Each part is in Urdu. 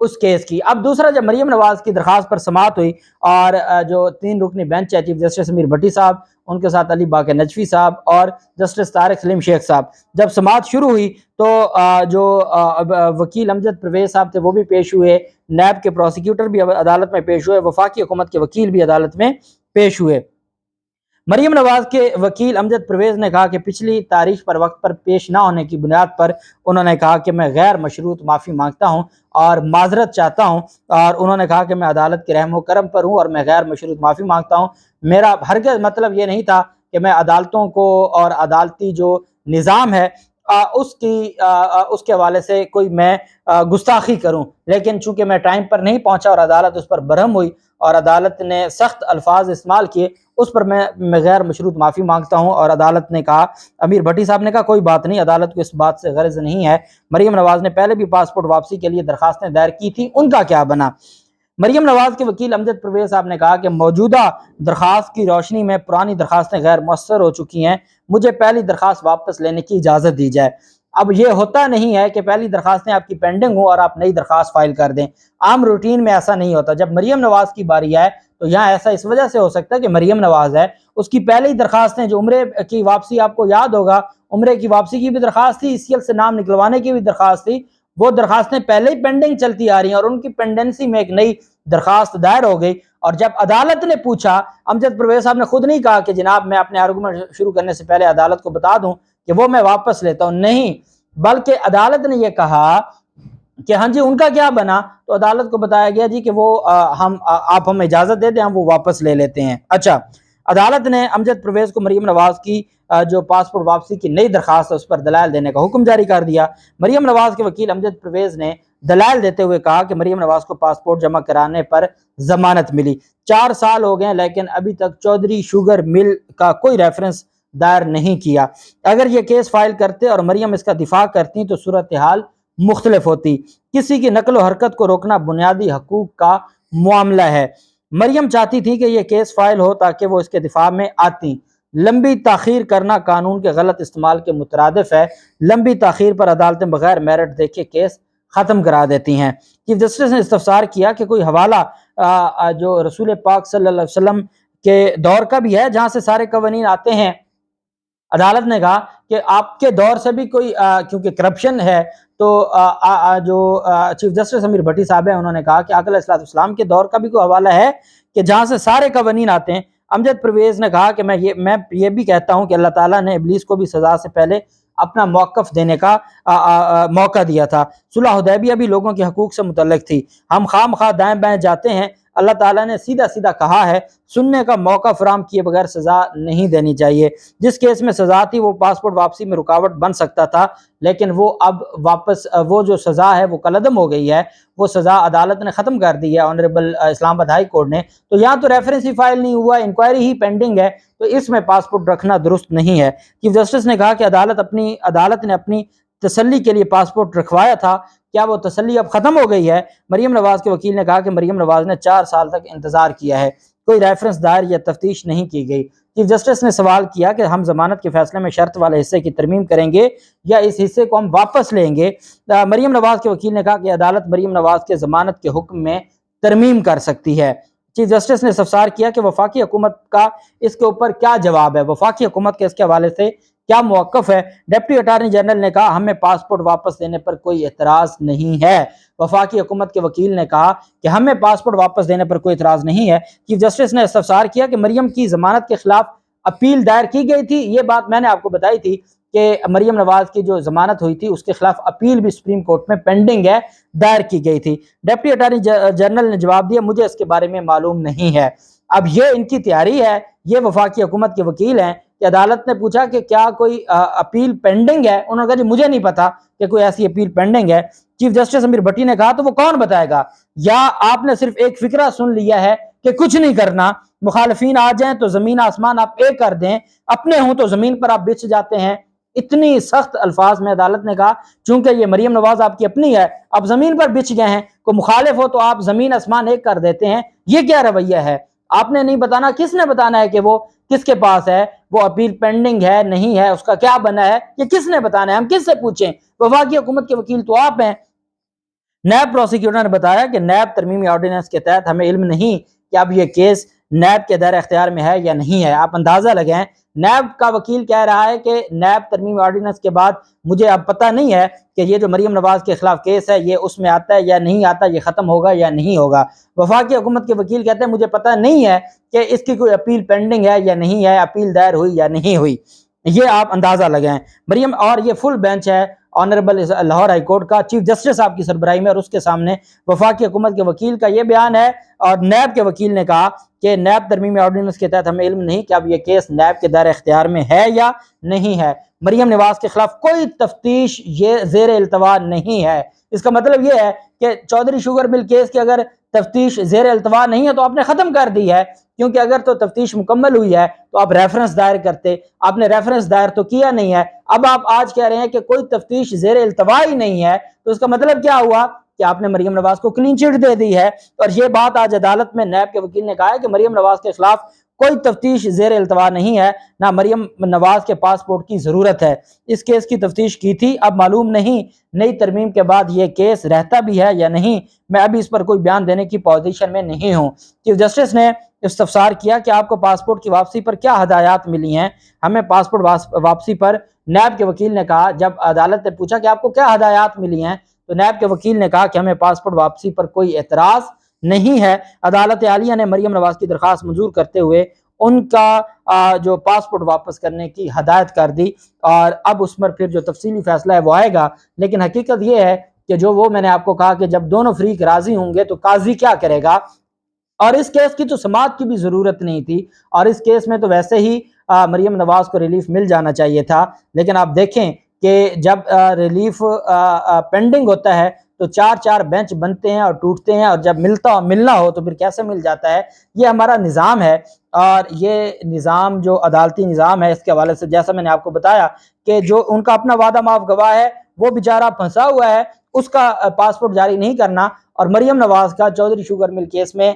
اس کیس کی۔ اب دوسرا، جب مریم نواز کی درخواست پر سماعت ہوئی اور جو 3 رکنی بینچ ہے، چیف جسٹس امیر بھٹی صاحب، ان کے ساتھ علی باقر نجفی صاحب اور جسٹس طارق سلیم شیخ صاحب، جب سماعت شروع ہوئی تو جو وکیل امجد پرویز صاحب تھے وہ بھی پیش ہوئے، نیب کے پروسیکیوٹر بھی عدالت میں پیش ہوئے، وفاقی حکومت کے وکیل بھی عدالت میں پیش ہوئے۔ مریم نواز کے وکیل امجد پرویز نے کہا کہ پچھلی تاریخ پر وقت پر پیش نہ ہونے کی بنیاد پر انہوں نے کہا کہ میں غیر مشروط معافی مانگتا ہوں اور معذرت چاہتا ہوں، اور انہوں نے کہا کہ میں عدالت کے رحم و کرم پر ہوں اور میں غیر مشروط معافی مانگتا ہوں۔ میرا ہرگز مطلب یہ نہیں تھا کہ میں عدالتوں کو اور عدالتی جو نظام ہے اس کے حوالے سے کوئی میں گستاخی کروں، لیکن چونکہ میں ٹائم پر نہیں پہنچا اور عدالت اس پر برہم ہوئی اور عدالت نے سخت الفاظ استعمال کیے، اس پر میں غیر مشروط معافی مانگتا ہوں۔ اور عدالت نے کہا، امیر بھٹی صاحب نے کہا کوئی بات نہیں، عدالت کو اس بات سے غرض نہیں ہے۔ مریم نواز نے پہلے بھی پاسپورٹ واپسی کے لیے درخواستیں دائر کی تھی، ان کا کیا بنا؟ مریم نواز کے وکیل امجد پرویز صاحب نے کہا کہ موجودہ درخواست کی روشنی میں پرانی درخواستیں غیر مؤثر ہو چکی ہیں، مجھے پہلی درخواست واپس لینے کی اجازت دی جائے۔ اب یہ ہوتا نہیں ہے کہ پہلی درخواستیں آپ کی پینڈنگ ہوں اور آپ نئی درخواست فائل کر دیں، عام روٹین میں ایسا نہیں ہوتا۔ جب مریم نواز کی باری آئے تو یہاں ایسا اس وجہ سے ہو سکتا ہے کہ مریم نواز ہے، اس کی پہلی درخواستیں جو عمرے کی واپسی، آپ کو یاد ہوگا عمرے کی واپسی کی بھی درخواست تھی، ECL سے نام نکلوانے کی بھی درخواست تھی، وہ درخواستیں پہلے ہی پینڈنگ چلتی آ رہی ہیں اور ان کی پینڈنسی میں ایک نئی درخواست دائر ہو گئی۔ اور جب عدالت نے پوچھا، امجد پرویز صاحب نے خود نہیں کہا کہ جناب میں اپنے آرگومنٹ شروع کرنے سے پہلے عدالت کو بتا دوں کہ وہ میں واپس لیتا ہوں، نہیں، بلکہ عدالت نے یہ کہا کہ ہاں جی ان کا کیا بنا، تو عدالت کو بتایا گیا جی کہ وہ آپ ہمیں اجازت دے دیں، ہم وہ واپس لے لیتے ہیں۔ اچھا، عدالت نے امجد پرویز کو مریم نواز کی جو پاسپورٹ واپسی کی نئی درخواست ہے اس پر دلائل دینے کا حکم جاری کر دیا۔ مریم نواز کے وکیل امجد پرویز نے دلائل دیتے ہوئے کہا کہ مریم نواز کو پاسپورٹ جمع کرانے پر ضمانت ملی، 4 سال ہو گئے لیکن ابھی تک چودھری شوگر مل کا کوئی ریفرنس دائر نہیں کیا۔ اگر یہ کیس فائل کرتے اور مریم اس کا دفاع کرتی تو صورتحال مختلف ہوتی۔ کسی کی نقل و حرکت کو روکنا بنیادی حقوق کا معاملہ ہے۔ مریم چاہتی تھی کہ یہ کیس فائل ہو تاکہ وہ اس کے دفاع میں آتی۔ لمبی تاخیر کرنا قانون کے غلط استعمال کے مترادف ہے۔ لمبی تاخیر پر عدالتیں بغیر میرٹ دیکھے کیس ختم کرا دیتی ہیں۔ چیف جسٹس نے استفسار کیا کہ کوئی حوالہ جو رسول پاک صلی اللہ علیہ وسلم کے دور کا بھی ہے جہاں سے سارے قوانین آتے ہیں؟ عدالت نے کہا کہ آپ کے دور سے بھی کوئی کیونکہ کرپشن ہے تو جو چیف جسٹس امیر بھٹی صاحب ہیں انہوں نے کہا کہ آقا علیہ السلام کے دور کا بھی کوئی حوالہ ہے کہ جہاں سے سارے قوانین آتے ہیں؟ امجد پرویز نے کہا کہ میں یہ بھی کہتا ہوں کہ اللہ تعالیٰ نے ابلیس کو بھی سزا سے پہلے اپنا موقف دینے کا موقع دیا تھا۔ صلح حدیبیہ بھی لوگوں کے حقوق سے متعلق تھی۔ ہم خام خواہ دائیں بائیں جاتے ہیں، اللہ تعالیٰ نے سیدھا سیدھا کہا ہے سننے کا موقع فراہم کیے بغیر سزا نہیں دینی چاہیے۔ جس کیس میں سزا تھی وہ پاسپورٹ واپسی میں رکاوٹ بن سکتا تھا، لیکن وہ اب واپس وہ جو سزا ہے وہ کالعدم ہو گئی ہے، وہ سزا عدالت نے ختم کر دی ہے، آنریبل اسلام آباد ہائی کورٹ نے۔ تو یہاں تو ریفرنس ہی فائل نہیں ہوا، انکوائری ہی پینڈنگ ہے، تو اس میں پاسپورٹ رکھنا درست نہیں ہے۔ چیف جسٹس نے کہا کہ عدالت نے اپنی تسلی کے لیے پاسپورٹ رکھوایا تھا، کیا وہ تسلی اب ختم ہو گئی ہے؟ مریم نواز کے وکیل نے کہا کہ مریم نواز نے 4 سال تک انتظار کیا ہے، کوئی ریفرنس دائر یا تفتیش نہیں کی گئی۔ چیف جسٹس نے سوال کیا کہ ہم ضمانت کے فیصلے میں شرط والے حصے کی ترمیم کریں گے یا اس حصے کو ہم واپس لیں گے؟ مریم نواز کے وکیل نے کہا کہ عدالت مریم نواز کے ضمانت کے حکم میں ترمیم کر سکتی ہے۔ چیف جسٹس نے استفسار کیا کہ وفاقی حکومت کا اس کے اوپر کیا جواب ہے، وفاقی حکومت کے اس کے حوالے سے کیا موقف ہے؟ ڈپٹی اٹارنی جنرل نے کہا ہمیں پاسپورٹ واپس دینے پر کوئی اعتراض نہیں ہے۔ وفاقی حکومت کے وکیل نے کہا کہ ہمیں پاسپورٹ واپس دینے پر کوئی اعتراض نہیں ہے۔ چیف جسٹس نے استفسار کیا کہ مریم کی ضمانت کے خلاف اپیل دائر کی گئی تھی، یہ بات میں نے آپ کو بتائی تھی کہ مریم نواز کی جو ضمانت ہوئی تھی اس کے خلاف اپیل بھی سپریم کورٹ میں پینڈنگ ہے، دائر کی گئی تھی۔ ڈپٹی اٹارنی جنرل نے جواب دیا مجھے اس کے بارے میں معلوم نہیں ہے۔ اب یہ ان کی تیاری ہے، یہ وفاقی حکومت کے وکیل ہیں کہ عدالت نے پوچھا کہ کیا کوئی اپیل پینڈنگ ہے، انہوں نے کہا جی مجھے نہیں پتا کہ کوئی ایسی اپیل پینڈنگ ہے۔ چیف جسٹس امیر بھٹی نے کہا تو وہ کون بتائے گا، یا آپ نے صرف ایک فکرہ سن لیا ہے کہ کچھ نہیں کرنا، مخالفین آ جائیں تو زمین آسمان آپ ایک کر دیں، اپنے ہوں تو زمین پر آپ بچ جاتے ہیں۔ اتنی سخت الفاظ میں عدالت نے کہا چونکہ یہ مریم نواز آپ کی اپنی ہے، آپ زمین پر بچ گئے ہیں، کوئی مخالف ہو تو آپ زمین آسمان ایک کر دیتے ہیں، یہ کیا رویہ ہے؟ آپ نے نہیں بتانا، کس نے بتانا ہے کہ وہ کس کے پاس ہے، وہ اپیل پینڈنگ ہے نہیں ہے، اس کا کیا بنا ہے، یہ کس نے بتانا ہے؟ ہم کس سے پوچھیں؟ وفاقی حکومت کے وکیل تو آپ ہیں۔ نیب پروسیکیوٹر نے بتایا کہ نیب ترمیمی آرڈیننس کے تحت ہمیں علم نہیں کہ اب یہ کیس نیب کے دائرہ اختیار میں ہے یا نہیں ہے۔ آپ اندازہ لگائیں، نیب کا وکیل کہہ رہا ہے کہ نیب ترمیمی آرڈیننس کے بعد مجھے اب پتہ نہیں ہے کہ یہ جو مریم نواز کے خلاف کیس ہے یہ اس میں آتا ہے یا نہیں آتا، یہ ختم ہوگا یا نہیں ہوگا۔ وفاقی حکومت کے وکیل کہتے ہیں مجھے پتہ نہیں ہے کہ اس کی کوئی اپیل پینڈنگ ہے یا نہیں ہے، اپیل دائر ہوئی یا نہیں ہوئی۔ یہ آپ اندازہ لگائیں مریم، اور یہ فل بینچ ہے آنریبل لاہور ہائی کورٹ کا، چیف جسٹس صاحب کی سربراہی میں، اور اس کے سامنے وفاقی حکومت کے وکیل کا یہ بیان ہے، اور نیب کے وکیل نے کہا کہ نیب ترمیمی آرڈیننس کے تحت ہمیں علم نہیں کہ اب یہ کیس نیب کے دائرہ اختیار میں ہے یا نہیں ہے۔ مریم نواز کے خلاف کوئی تفتیش یہ زیر التوا نہیں ہے۔ اس کا مطلب یہ ہے کہ چودھری شوگر مل کیس کی اگر تفتیش زیر التوا نہیں ہے تو آپ نے ختم کر دی ہے، کیونکہ اگر تو تفتیش مکمل ہوئی ہے تو آپ ریفرنس دائر کرتے، آپ نے ریفرنس دائر تو کیا نہیں ہے۔ اب آپ آج کہہ رہے ہیں کہ کوئی تفتیش زیر التوا ہی نہیں ہے، تو اس کا مطلب کیا ہوا کہ آپ نے مریم نواز کو کلین چٹ دے دی ہے۔ اور یہ بات آج عدالت میں نیب کے وکیل نے کہا ہے کہ مریم نواز کے خلاف کوئی تفتیش زیر التوا نہیں ہے، نہ مریم نواز کے پاسپورٹ کی ضرورت ہے۔ اس کیس کی تفتیش کی تھی، اب معلوم نہیں نئی ترمیم کے بعد یہ کیس رہتا بھی ہے یا نہیں، میں ابھی اس پر کوئی بیان دینے کی پوزیشن میں نہیں ہوں۔ چیف جسٹس نے استفسار کیا کہ آپ کو پاسپورٹ کی واپسی پر کیا ہدایات ملی ہیں؟ ہمیں پاسپورٹ واپسی پر، نیب کے وکیل نے کہا، جب عدالت نے پوچھا کہ آپ کو کیا ہدایات ملی ہیں تو نیب کے وکیل نے کہا کہ ہمیں پاسپورٹ واپسی پر کوئی اعتراض نہیں ہے۔ عدالت عالیہ نے مریم نواز کی درخواست منظور کرتے ہوئے ان کا جو پاسپورٹ واپس کرنے کی ہدایت کر دی، اور اب اس پر پھر جو تفصیلی فیصلہ ہے وہ آئے گا۔ لیکن حقیقت یہ ہے کہ جو وہ میں نے آپ کو کہا کہ جب دونوں فریق راضی ہوں گے تو قاضی کیا کرے گا، اور اس کیس کی تو سماعت کی بھی ضرورت نہیں تھی، اور اس کیس میں تو ویسے ہی مریم نواز کو ریلیف مل جانا چاہیے تھا۔ لیکن آپ دیکھیں کہ جب ریلیف پینڈنگ ہوتا ہے تو چار چار بینچ بنتے ہیں اور ٹوٹتے ہیں، اور جب ملنا ہو تو پھر کیسے مل جاتا ہے۔ یہ ہمارا نظام ہے، اور یہ نظام جو عدالتی نظام ہے اس کے حوالے سے جیسا میں نے آپ کو بتایا کہ جو ان کا اپنا وعدہ معاف گواہ ہے وہ بیچارہ پھنسا ہوا ہے، اس کا پاسپورٹ جاری نہیں کرنا، اور مریم نواز کا چودھری شوگر مل کیس میں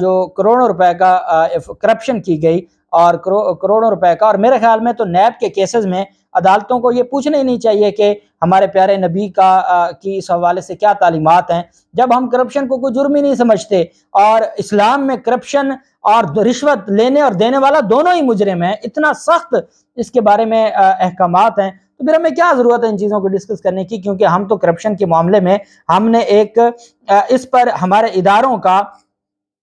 جو کروڑوں روپے کا کرپشن کی گئی، اور کروڑوں روپے کا، اور میرے خیال میں تو نیب کے کیسز میں عدالتوں کو یہ پوچھنا ہی نہیں چاہیے کہ ہمارے پیارے نبی کی اس حوالے سے کیا تعلیمات ہیں، جب ہم کرپشن کو کوئی جرم ہی نہیں سمجھتے، اور اسلام میں کرپشن اور رشوت لینے اور دینے والا دونوں ہی مجرم ہیں، اتنا سخت اس کے بارے میں احکامات ہیں، تو پھر ہمیں کیا ضرورت ہے ان چیزوں کو ڈسکس کرنے کی، کیونکہ ہم تو کرپشن کے معاملے میں ہم نے ایک اس پر ہمارے اداروں کا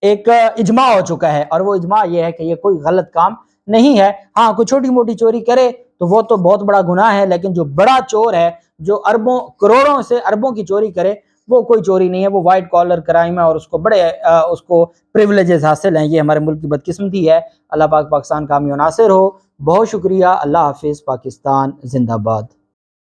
ایک اجماع ہو چکا ہے، اور وہ اجماع یہ ہے کہ یہ کوئی غلط کام نہیں ہے۔ ہاں کوئی چھوٹی موٹی چوری کرے تو وہ تو بہت بڑا گناہ ہے، لیکن جو بڑا چور ہے، جو اربوں کروڑوں سے اربوں کی چوری کرے، وہ کوئی چوری نہیں ہے، وہ وائٹ کالر کرائم ہے، اور اس کو بڑے اس کو پریولیجز حاصل ہیں۔ یہ ہمارے ملک کی بدقسمتی ہے۔ اللہ پاک پاکستان کامیاب و ناصر ہو۔ بہت شکریہ۔ اللہ حافظ۔ پاکستان زندہ باد۔